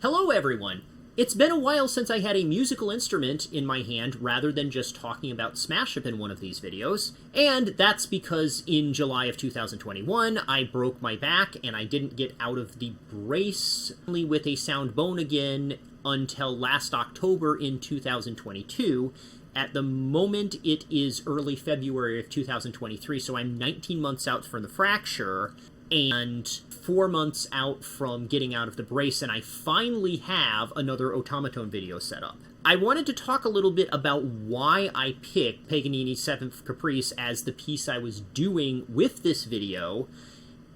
Hello everyone! It's been a while since I had a musical instrument in my hand rather than just talking about Smash Up in one of these videos, and that's because in July of 2021 I broke my back and I didn't get out of the brace only with a sound bone again until last October in 2022. At the moment it is early February of 2023, so I'm 19 months out from the fracture and 4 months out from getting out of the brace, and I finally have another Automaton video set up. I wanted to talk a little bit about why I picked Paganini's 7th Caprice as the piece I was doing with this video,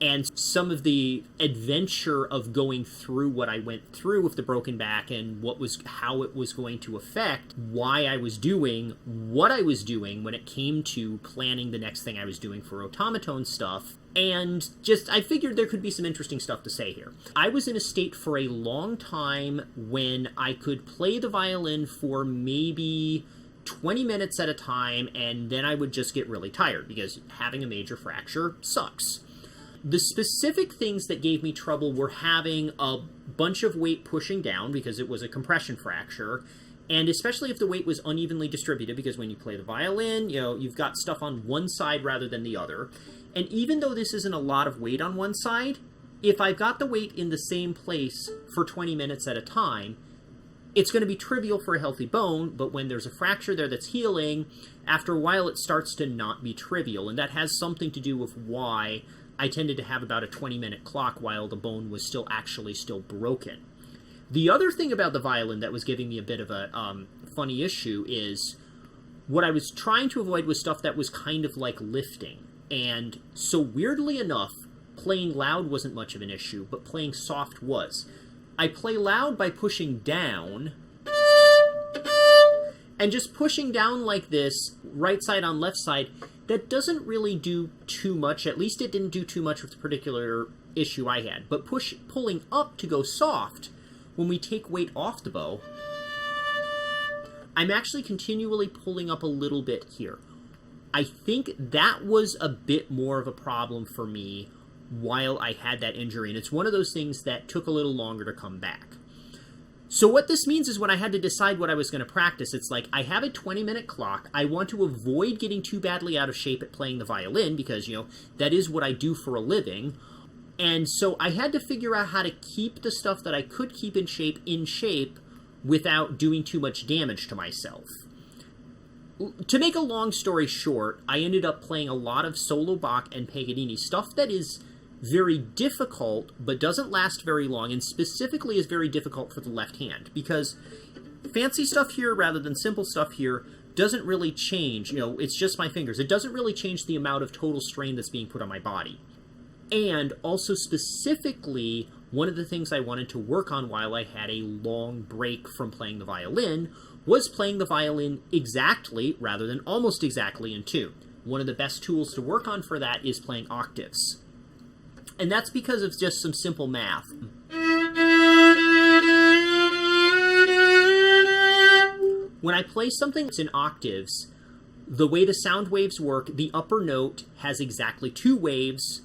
and some of the adventure of going through what I went through with the broken back and how it was going to affect why I was doing what I was doing when it came to planning the next thing I was doing for Automaton stuff. And I figured there could be some interesting stuff to say here. I was in a state for a long time when I could play the violin for maybe 20 minutes at a time, and then I would just get really tired because having a major fracture sucks. The specific things that gave me trouble were having a bunch of weight pushing down because it was a compression fracture, and especially if the weight was unevenly distributed, because when you play the violin, you've got stuff on one side rather than the other. And even though this isn't a lot of weight on one side, if I've got the weight in the same place for 20 minutes at a time, it's going to be trivial for a healthy bone, but when there's a fracture there that's healing, after a while it starts to not be trivial, and that has something to do with why I tended to have about a 20-minute clock while the bone was still broken. The other thing about the violin that was giving me a bit of a funny issue is what I was trying to avoid was stuff that was kind of like lifting. And so weirdly enough, playing loud wasn't much of an issue, but playing soft was. I play loud by pushing down, and just pushing down like this, right side on left side, that doesn't really do too much. At least it didn't do too much with the particular issue I had. But pulling up to go soft, when we take weight off the bow, I'm actually continually pulling up a little bit here. I think that was a bit more of a problem for me while I had that injury, and it's one of those things that took a little longer to come back. So what this means is when I had to decide what I was going to practice, it's like I have a 20-minute clock. I want to avoid getting too badly out of shape at playing the violin because, that is what I do for a living. And so I had to figure out how to keep the stuff that I could keep in shape without doing too much damage to myself. To make a long story short, I ended up playing a lot of solo Bach and Paganini, stuff that is very difficult but doesn't last very long, and specifically is very difficult for the left hand, because fancy stuff here rather than simple stuff here doesn't really change. It's just my fingers. It doesn't really change the amount of total strain that's being put on my body. And also specifically, one of the things I wanted to work on while I had a long break from playing the violin was playing the violin exactly, rather than almost exactly, in tune. One of the best tools to work on for that is playing octaves. And that's because of just some simple math. When I play something that's in octaves, the way the sound waves work, the upper note has exactly 2 waves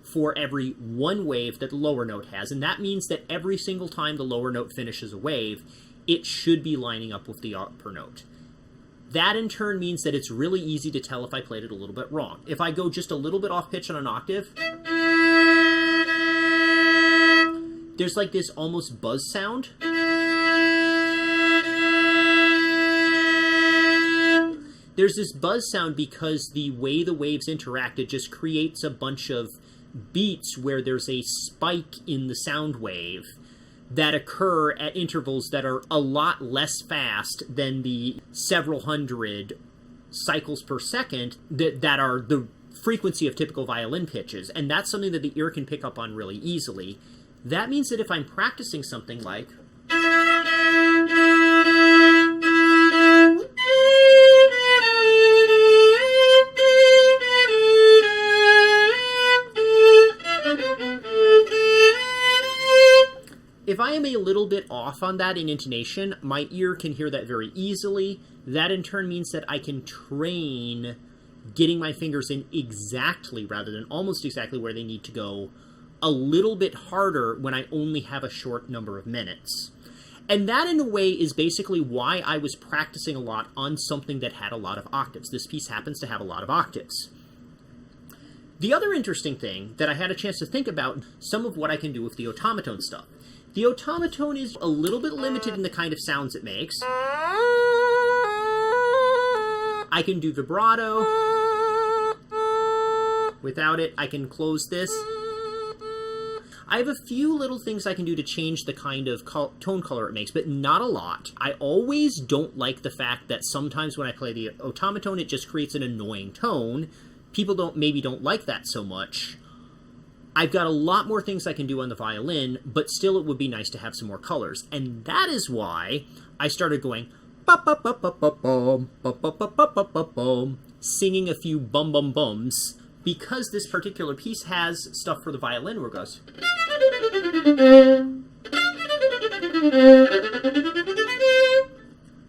for every 1 wave that the lower note has, and that means that every single time the lower note finishes a wave, it should be lining up with the upper note. That in turn means that it's really easy to tell if I played it a little bit wrong. If I go just a little bit off pitch on an octave, there's like this almost buzz sound. There's this buzz sound because the way the waves interact, it just creates a bunch of beats where there's a spike in the sound wave that occur at intervals that are a lot less fast than the several hundred cycles per second that are the frequency of typical violin pitches. And that's something that the ear can pick up on really easily. That means that if I'm practicing something like... if I am a little bit off on that in intonation, my ear can hear that very easily. That in turn means that I can train getting my fingers in exactly, rather than almost exactly, where they need to go a little bit harder when I only have a short number of minutes. And that, in a way, is basically why I was practicing a lot on something that had a lot of octaves. This piece happens to have a lot of octaves. The other interesting thing that I had a chance to think about, some of what I can do with the Automaton stuff. The Automaton is a little bit limited in the kind of sounds it makes. I can do vibrato. Without it, I can close this. I have a few little things I can do to change the kind of tone color it makes, but not a lot. I always don't like the fact that sometimes when I play the Automaton, it just creates an annoying tone. People maybe don't like that so much. I've got a lot more things I can do on the violin, but still it would be nice to have some more colors. And that is why I started going singing a few bum-bum-bums, because this particular piece has stuff for the violin where it goes.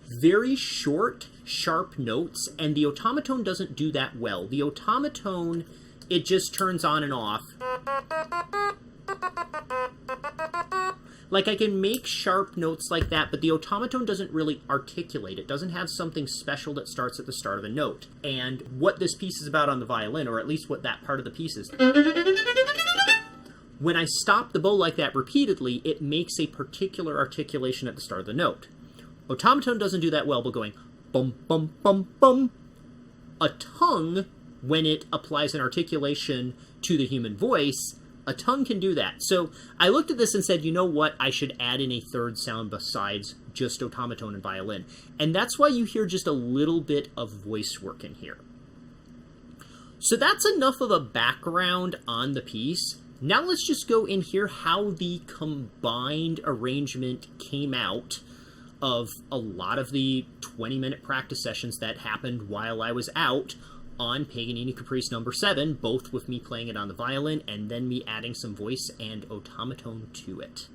Very short, sharp notes, and the Automaton doesn't do that well. The Automaton, it just turns on and off. Like, I can make sharp notes like that, but the Automaton doesn't really articulate. It doesn't have something special that starts at the start of a note. And what this piece is about on the violin, or at least what that part of the piece is, when I stop the bow like that repeatedly, it makes a particular articulation at the start of the note. Automaton doesn't do that well, but going bum, bum, bum, bum. A tongue, when it applies an articulation to the human voice, a tongue can do that. So I looked at this and said, you know what, I should add in a third sound besides just Automaton and violin. And that's why you hear just a little bit of voice work in here. So that's enough of a background on the piece. Now let's just go and hear how the combined arrangement came out of a lot of the 20-minute practice sessions that happened while I was out on Paganini Caprice No. 7, both with me playing it on the violin and then me adding some voice and Automaton to it.